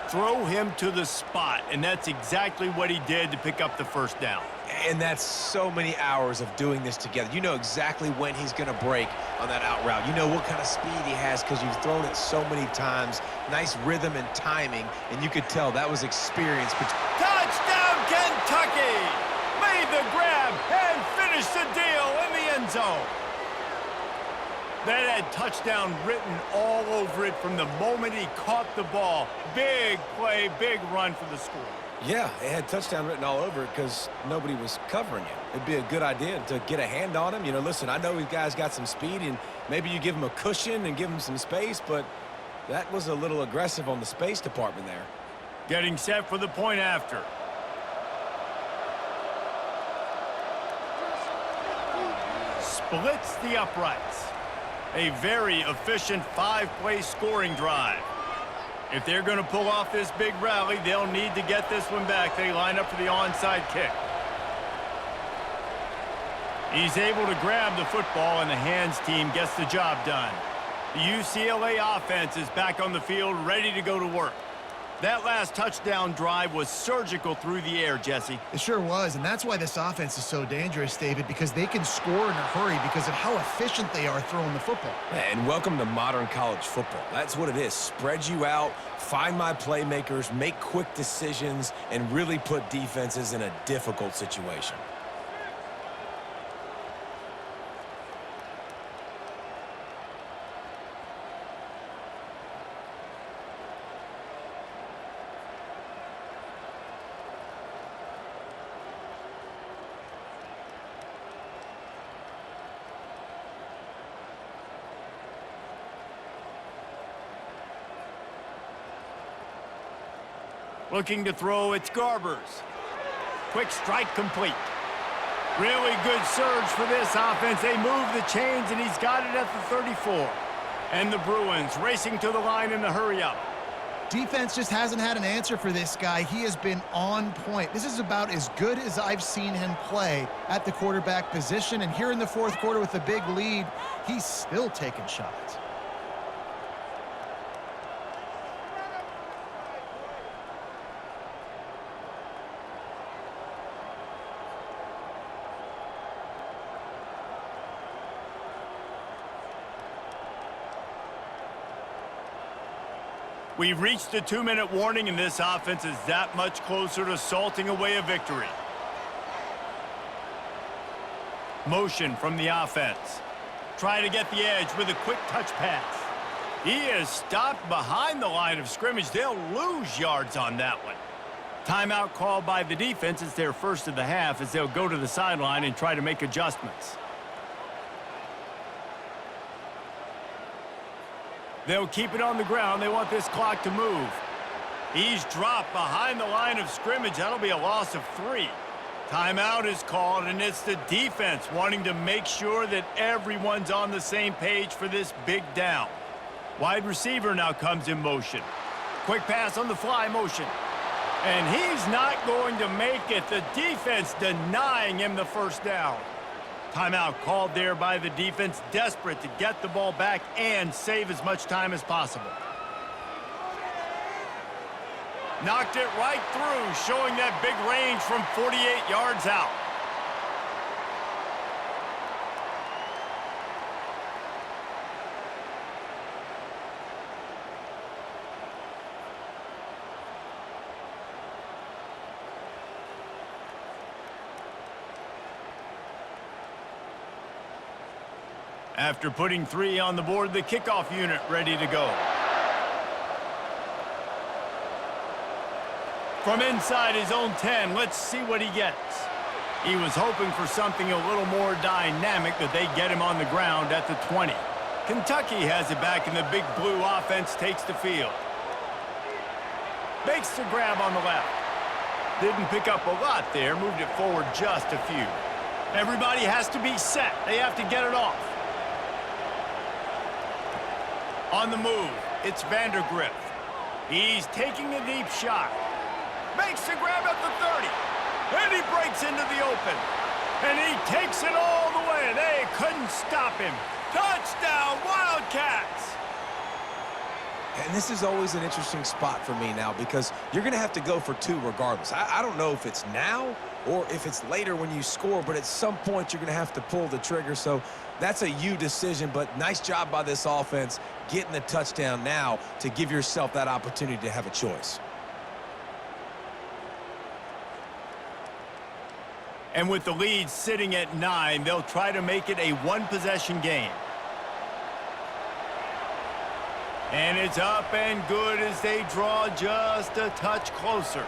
Throw him to the spot, and that's exactly what he did to pick up the first down. And that's so many hours of doing this together. You know exactly when he's going to break on that out route. You know what kind of speed he has because you've thrown it so many times. Nice rhythm and timing, and you could tell that was experience. Touchdown, Kentucky! Made the grab and finished the deal in the end zone. That had touchdown written all over it from the moment he caught the ball. Big play, big run for the score. Yeah, it had touchdown written all over it because nobody was covering it. It'd be a good idea to get a hand on him. You know, listen, I know these guys got some speed, and maybe you give him a cushion and give him some space, but that was a little aggressive on the space department there. Getting set for the point after. Splits the uprights. A very efficient 5-play scoring drive. If they're going to pull off this big rally, they'll need to get this one back. They line up for the onside kick. He's able to grab the football, and the hands team gets the job done. The UCLA offense is back on the field, ready to go to work. That last touchdown drive was surgical through the air, Jesse. It sure was, and that's why this offense is so dangerous, David, because they can score in a hurry because of how efficient they are throwing the football. And welcome to modern college football. That's what it is. Spread you out, find my playmakers, make quick decisions, and really put defenses in a difficult situation. Looking to throw, it's Garbers. Quick strike complete. Really good surge for this offense. They move the chains, and he's got it at the 34. And the Bruins racing to the line in the hurry-up. Defense just hasn't had an answer for this guy. He has been on point. This is about as good as I've seen him play at the quarterback position. And here in the fourth quarter with a big lead, he's still taking shots. We've reached a 2-minute warning, and this offense is that much closer to salting away a victory. Motion from the offense. Try to get the edge with a quick touch pass. He is stopped behind the line of scrimmage. They'll lose yards on that one. Timeout called by the defense. It's their first of the half as they'll go to the sideline and try to make adjustments. They'll keep it on the ground. They want this clock to move. He's dropped behind the line of scrimmage. That'll be a loss of 3. Timeout is called, and it's the defense wanting to make sure that everyone's on the same page for this big down. Wide receiver now comes in motion. Quick pass on the fly motion. And he's not going to make it. The defense denying him the first down. Timeout called there by the defense, desperate to get the ball back and save as much time as possible. Knocked it right through, showing that big range from 48 yards out. After putting 3 on the board, the kickoff unit ready to go. From inside his own 10, let's see what he gets. He was hoping for something a little more dynamic, but they get him on the ground at the 20. Kentucky has it back, and the big blue offense takes the field. Makes the grab on the left. Didn't pick up a lot there, moved it forward just a few. Everybody has to be set. They have to get it off. On the move, it's Vandergrift. He's taking a deep shot. Makes the grab at the 30. And he breaks into the open. And he takes it all the way. They couldn't stop him. Touchdown, Wildcats! And this is always an interesting spot for me now because you're going to have to go for 2 regardless. I don't know if it's now or if it's later when you score, but at some point you're going to have to pull the trigger. So that's a you decision, but nice job by this offense getting the touchdown now to give yourself that opportunity to have a choice. And with the lead sitting at 9, they'll try to make it a 1-possession game. And it's up and good as they draw just a touch closer.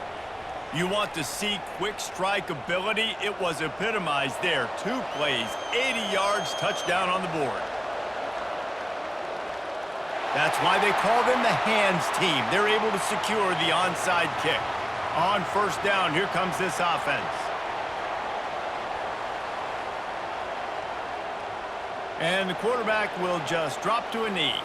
You want to see quick strike ability? It was epitomized there. 2 plays, 80 yards, touchdown on the board. That's why they call them the hands team. They're able to secure the onside kick. On first down, here comes this offense. And the quarterback will just drop to a knee.